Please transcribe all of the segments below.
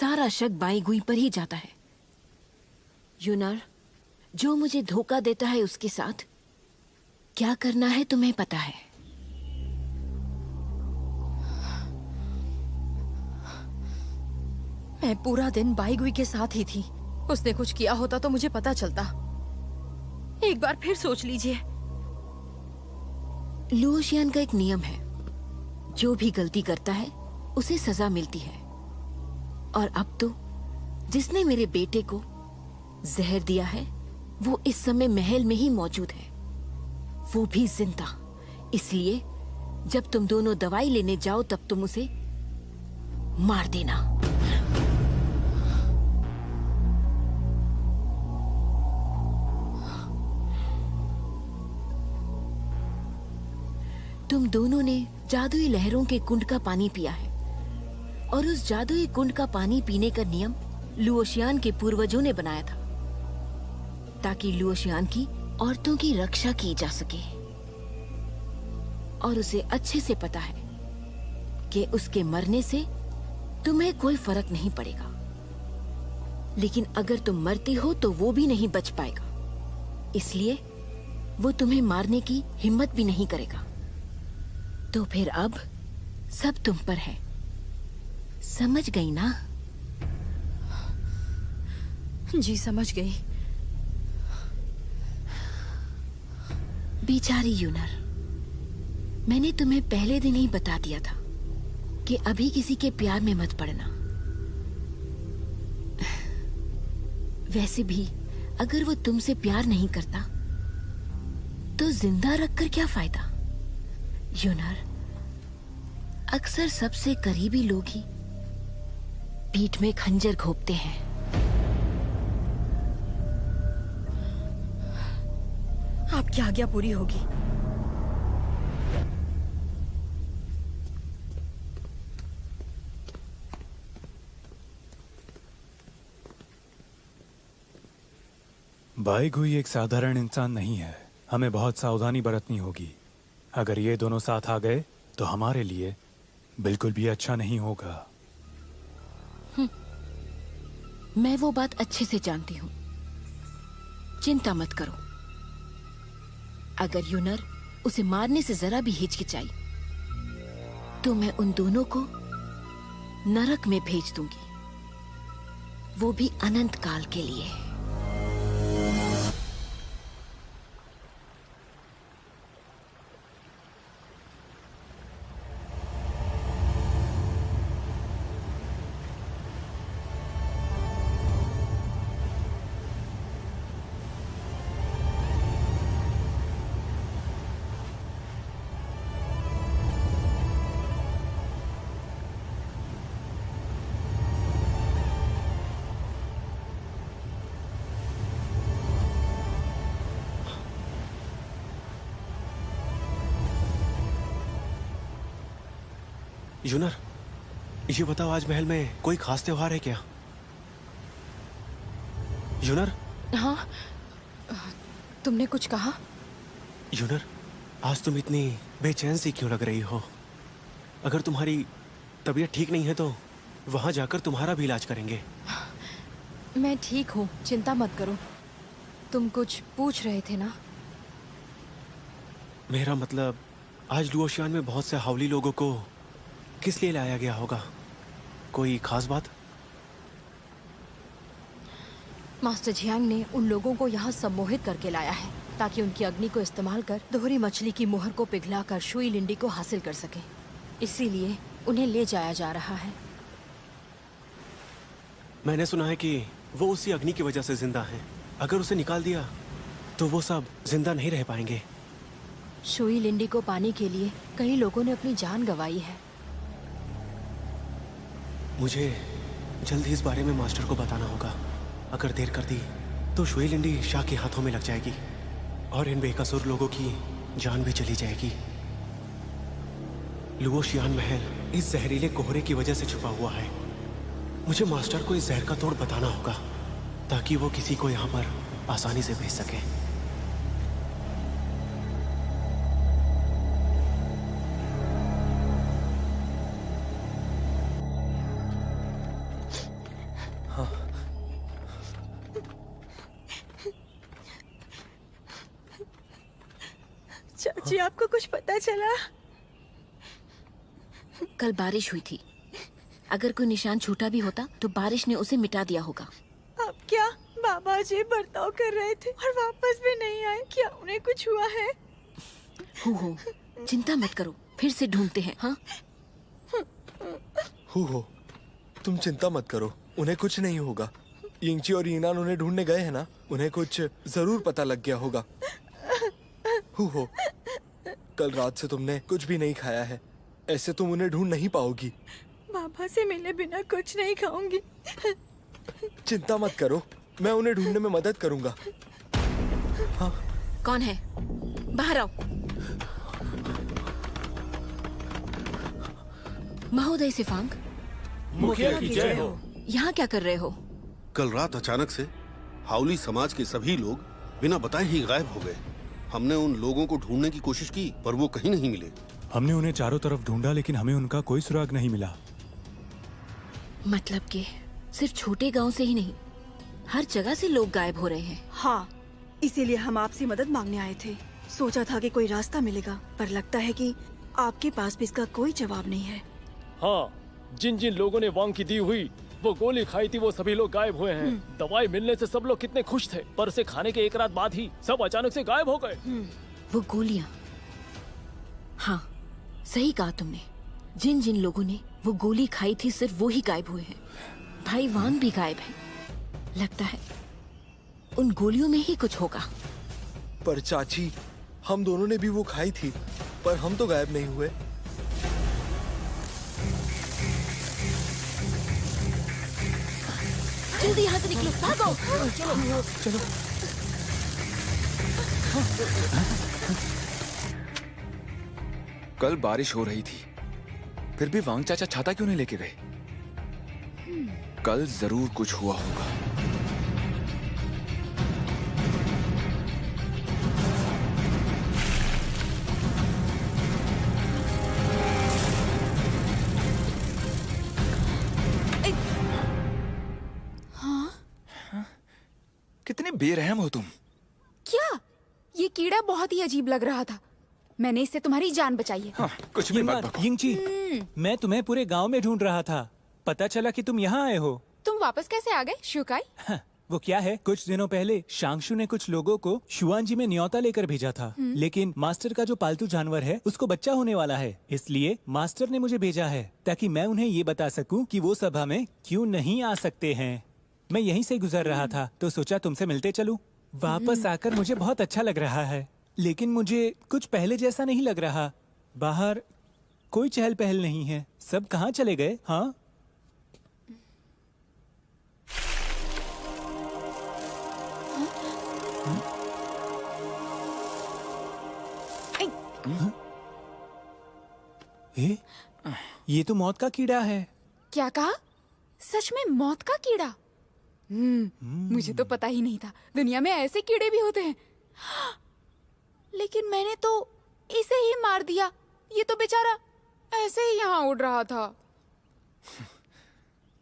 सारा शक बाई गुई पर ही जाता है। यूनर, जो मुझे धोखा देता है उसके साथ क्या करना है तुम्हें पता है। मैं पूरा दिन बाईगुई के साथ ही थी। उसने कुछ किया होता तो मुझे पता चलता। एक बार फिर सोच लीजिए। लुओशियान का एक नियम है, जो भी गलती करता है उसे सजा मिलती है। और अब तो जिसने मेरे बेटे को जहर दिया है वो इस समय महल में ही मौजूद है, वो भी जिंदा। इसलिए जब तुम दोनों दवाई लेने जाओ तब तुम उसे मार देना। तुम दोनों ने जादुई लहरों के कुंड का पानी पिया है, और उस जादुई कुंड का पानी पीने का नियम लुओशियान के पूर्वजों ने बनाया था, ताकि लुओशियान की औरतों की रक्षा की जा सके। और उसे अच्छे से पता है कि उसके मरने से तुम्हें कोई फर्क नहीं पड़ेगा, लेकिन अगर तुम मरते हो तो वो भी नहीं बच पाएगा। इसलिए वो तुम्हें मारने की हिम्मत भी नहीं करेगा। तो फिर अब सब तुम पर है, समझ गई ना? जी समझ गई। बेचारी यूनर, मैंने तुम्हें पहले दिन ही बता दिया था कि अभी किसी के प्यार में मत पड़ना। वैसे भी अगर वो तुमसे प्यार नहीं करता तो जिंदा रखकर क्या फायदा। यूनर, अक्सर सबसे करीबी लोग ही पीठ में खंजर घोंपते हैं। आपकी आज्ञा पूरी होगी। बाईगुई एक साधारण इंसान नहीं है। हमें बहुत सावधानी बरतनी होगी। अगर ये दोनों साथ आ गए तो हमारे लिए बिल्कुल भी अच्छा नहीं होगा। मैं वो बात अच्छे से जानती हूँ, चिंता मत करो। अगर यूनर उसे मारने से जरा भी हिचकिचाई तो मैं उन दोनों को नरक में भेज दूंगी, वो भी अनंत काल के लिए। यूनर, ये बताओ, आज महल में कोई खास त्योहार है क्या? यूनर? हाँ, तुमने कुछ कहा? यूनर, आज तुम इतनी बेचैन सी क्यों लग रही हो? अगर तुम्हारी तबीयत ठीक नहीं है तो वहां जाकर तुम्हारा भी इलाज करेंगे। मैं ठीक हूँ, चिंता मत करो। तुम कुछ पूछ रहे थे ना? मेरा मतलब, आज लुओशियान में बहुत से हावली लोगों को किस लिए लाया गया होगा? कोई खास बात? मास्टर झियांग ने उन लोगों को यहाँ सम्मोहित करके लाया है ताकि उनकी अग्नि को इस्तेमाल कर दोहरी मछली की मुहर को पिघलाकर शुई लिंडी को हासिल कर सके। इसीलिए उन्हें ले जाया जा रहा है। मैंने सुना है कि वो उसी अग्नि की वजह से जिंदा हैं। अगर उसे निकाल दिया तो वो सब जिंदा नहीं रह पाएंगे। शुई लिंडी को पाने के लिए कई लोगों ने अपनी जान गंवाई है। मुझे जल्द ही इस बारे में मास्टर को बताना होगा। अगर देर कर दी तो शुई लिंडी शाह के हाथों में लग जाएगी और इन बेकसूर लोगों की जान भी चली जाएगी। लुओशियान महल इस जहरीले कोहरे की वजह से छुपा हुआ है। मुझे मास्टर को इस जहर का तोड़ बताना होगा ताकि वो किसी को यहाँ पर आसानी से भेज सके। जी आपको कुछ पता चला? कल बारिश हुई थी। अगर कोई निशान छूटा भी होता तो बारिश ने उसे मिटा दिया होगा। अब क्या? बाबा जी बर्ताव कर रहे थे और वापस भी नहीं आए। क्या उन्हें कुछ हुआ है? हो चिंता मत करो, फिर से ढूंढते हैं। हाँ हो तुम चिंता मत करो, उन्हें कुछ नहीं होगा। यिंगची और यीनान उन्हें ढूंढने गए हैं ना, उन्हें कुछ जरूर पता लग गया होगा। हो कल रात से तुमने कुछ भी नहीं खाया है, ऐसे तुम उन्हें ढूंढ नहीं पाओगी। बाबा से मिले बिना कुछ नहीं खाऊंगी। चिंता मत करो, मैं उन्हें ढूंढने में मदद करूंगा। कौन है? बाहर आओ। महोदय सिफांग, मुखिया की जय हो। यहाँ क्या कर रहे हो? कल रात अचानक से हाउली समाज के सभी लोग बिना बताए ही गायब हो गए। हमने उन लोगों को ढूंढने की कोशिश की पर वो कहीं नहीं मिले। हमने उन्हें चारों तरफ ढूंढा लेकिन हमें उनका कोई सुराग नहीं मिला। मतलब कि सिर्फ छोटे गांव से ही नहीं, हर जगह से लोग गायब हो रहे हैं। हाँ, इसीलिए हम आपसे मदद मांगने आए थे। सोचा था कि कोई रास्ता मिलेगा, पर लगता है कि आपके पास भी इसका कोई जवाब नहीं है। हाँ, जिन जिन लोगों ने वांग की दी हुई वो गोली खाई थी वो सभी लोग गायब हुए हैं। दवाई मिलने से सब लोग कितने खुश थे, पर उसे खाने के एक रात बाद ही सब अचानक से गायब हो गए। वो गोलियां। हाँ, सही कहा तुमने। जिन जिन लोगों ने वो गोली खाई थी सिर्फ वो ही गायब हुए हैं। भाई वांग भी गायब है। लगता है उन गोलियों में ही कुछ होगा। पर चाची, हम दोनों ने भी वो खाई थी, पर हम तो गायब नहीं हुए। जल्दी यहाँ से निकलो, भागो। चलो। कल बारिश हो रही थी, फिर भी वांग चाचा छाता क्यों नहीं लेके गए? कल जरूर कुछ हुआ होगा। कितने बेरहम हो तुम। क्या? ये कीड़ा बहुत ही अजीब लग रहा था। मैंने इससे तुम्हारी जान बचाई है। हाँ, कुछ भी मत बको। यिंगची, मैं तुम्हें पूरे गांव में ढूंढ रहा था। पता चला कि तुम यहाँ आए हो। तुम वापस कैसे आ गए शुकाई? हाँ, वो क्या है, कुछ दिनों पहले शांगशु ने कुछ लोगों को शुआनजी में न्योता लेकर भेजा था, लेकिन मास्टर का जो पालतू जानवर है उसको बच्चा होने वाला है, इसलिए मास्टर ने मुझे भेजा है ताकि मैं उन्हें ये बता सकूं कि वो सभा में क्यों नहीं आ सकते हैं। मैं यहीं से गुजर रहा था तो सोचा तुमसे मिलते चलूं। वापस आकर मुझे बहुत अच्छा लग रहा है, लेकिन मुझे कुछ पहले जैसा नहीं लग रहा। बाहर कोई चहल पहल नहीं है, सब कहाँ चले गए? हाँ, ये तो मौत का कीड़ा है। क्या कहा? सच में मौत का कीड़ा? मुझे तो पता ही नहीं था दुनिया में ऐसे कीड़े भी होते हैं। लेकिन मैंने तो इसे ही मार दिया। ये तो बेचारा ऐसे ही यहाँ उड़ रहा था।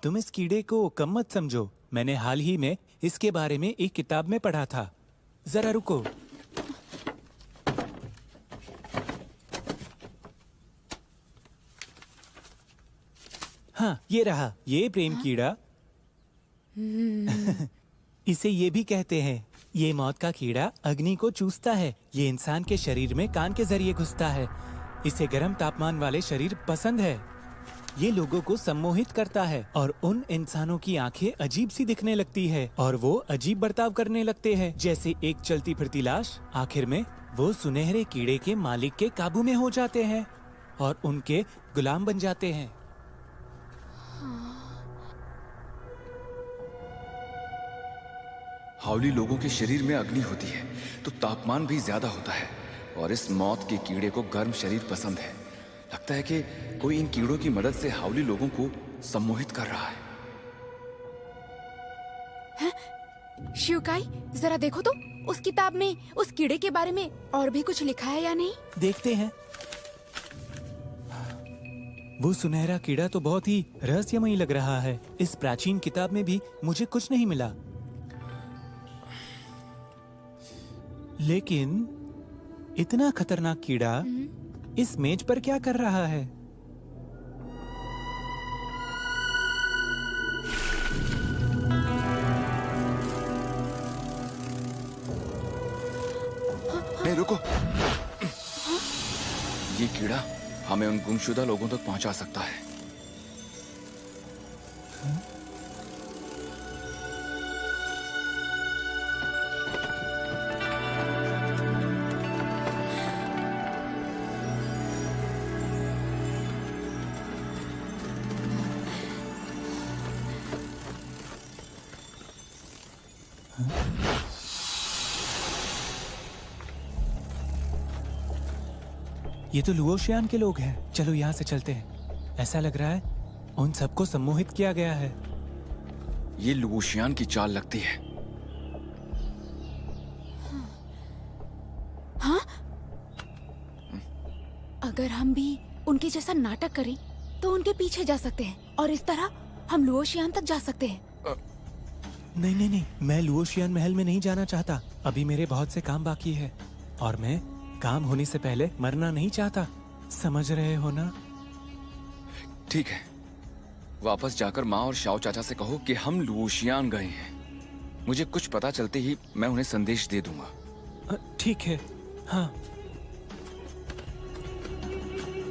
तुम इस कीड़े को कम मत समझो। मैंने हाल ही में इसके बारे में एक किताब में पढ़ा था। जरा रुको। हाँ, ये रहा, ये प्रेम कीड़ा। इसे ये भी कहते हैं। ये मौत का कीड़ा अग्नि को चूसता है। ये इंसान के शरीर में कान के जरिए घुसता है। इसे गर्म तापमान वाले शरीर पसंद है। ये लोगों को सम्मोहित करता है और उन इंसानों की आंखें अजीब सी दिखने लगती है और वो अजीब बर्ताव करने लगते हैं जैसे एक चलती फिरती लाश। आखिर में वो सुनहरे कीड़े के मालिक के काबू में हो जाते हैं और उनके गुलाम बन जाते हैं। हाउली लोगों के शरीर में अग्नि होती है तो तापमान भी ज्यादा होता है और इस मौत के कीड़े को गर्म शरीर पसंद है। लगता है कि कोई इन कीड़ों की मदद से हाउली लोगों को सम्मोहित कर रहा है। शिवकाई, जरा देखो तो उस किताब में उस कीड़े के बारे में और भी कुछ लिखा है या नहीं? देखते हैं। वो सुनहरा कीड़ा तो बहुत ही रहस्यमयी लग रहा है। इस प्राचीन किताब में भी मुझे कुछ नहीं मिला, लेकिन इतना खतरनाक कीड़ा इस मेज पर क्या कर रहा है? ए, रुको। ये कीड़ा हमें उन गुमशुदा लोगों तक पहुंचा सकता है। ये तो लुओशियान के लोग हैं। चलो यहाँ से चलते हैं। ऐसा लग रहा है उन सबको सम्मोहित किया गया है। ये लुओशियान की चाल लगती है। हाँ? अगर हम भी उनके जैसा नाटक करें तो उनके पीछे जा सकते हैं और इस तरह हम लुओशियान तक जा सकते हैं। नहीं नहीं नहीं, मैं लुओशियान महल में नहीं जाना चाहता। अभी मेरे बहुत से काम बाकी है और मैं काम होने से पहले मरना नहीं चाहता। समझ रहे हो ना? ठीक है, वापस जाकर माँ और शाओ चाचा से कहो कि हम लुओशियान गए हैं। मुझे कुछ पता चलते ही मैं उन्हें संदेश दे दूंगा। ठीक है। हाँ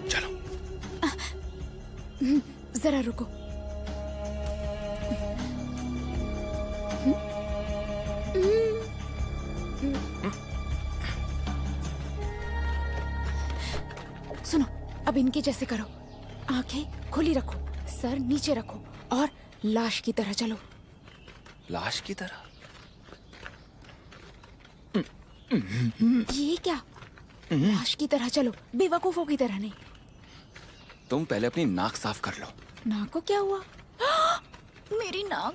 चलो। जरा रुको। सुनो, अब इनके जैसे करो। आंखें खुली रखो, सर नीचे रखो और लाश की तरह चलो। लाश की तरह? ये क्या? लाश की तरह चलो, बेवकूफों की तरह नहीं। तुम पहले अपनी नाक साफ कर लो। नाक को क्या हुआ? मेरी नाक।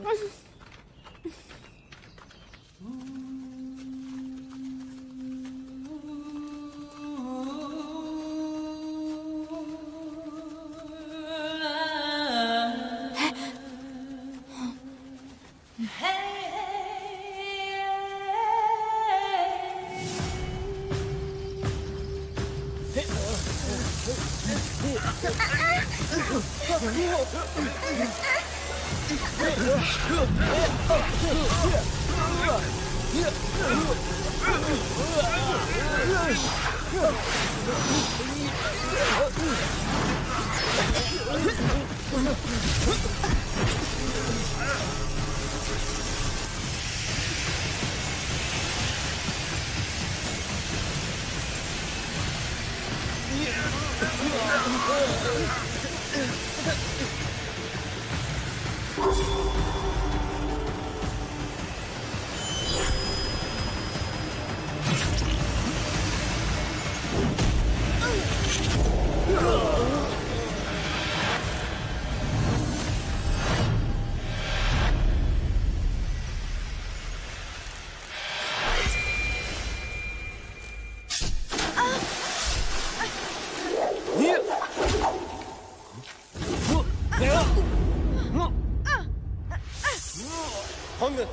होंगे।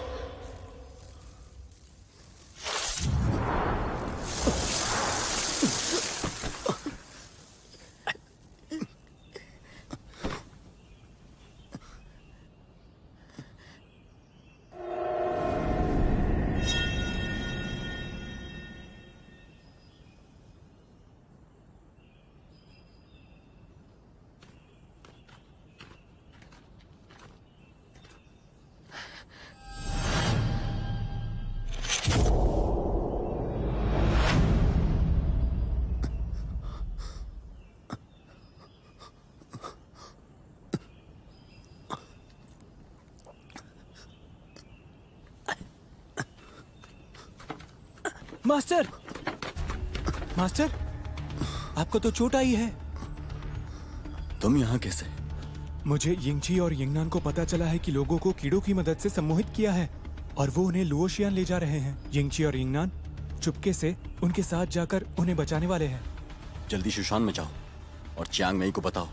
मास्टर, मास्टर, आपको तो चोट आई है। तुम यहाँ कैसे? मुझे यिंगची और यिंगनान को पता चला है कि लोगों को कीड़ों की मदद से सम्मोहित किया है और वो उन्हें लुओशियान ले जा रहे हैं। यिंगची और यिंगनान चुपके से उनके साथ जाकर उन्हें बचाने वाले हैं। जल्दी शुशान में जाओ और चियांग मेई को बताओ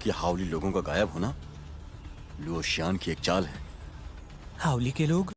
कि हावली लोगों का गायब होना लुओशियान की एक चाल है। हावली के लोग?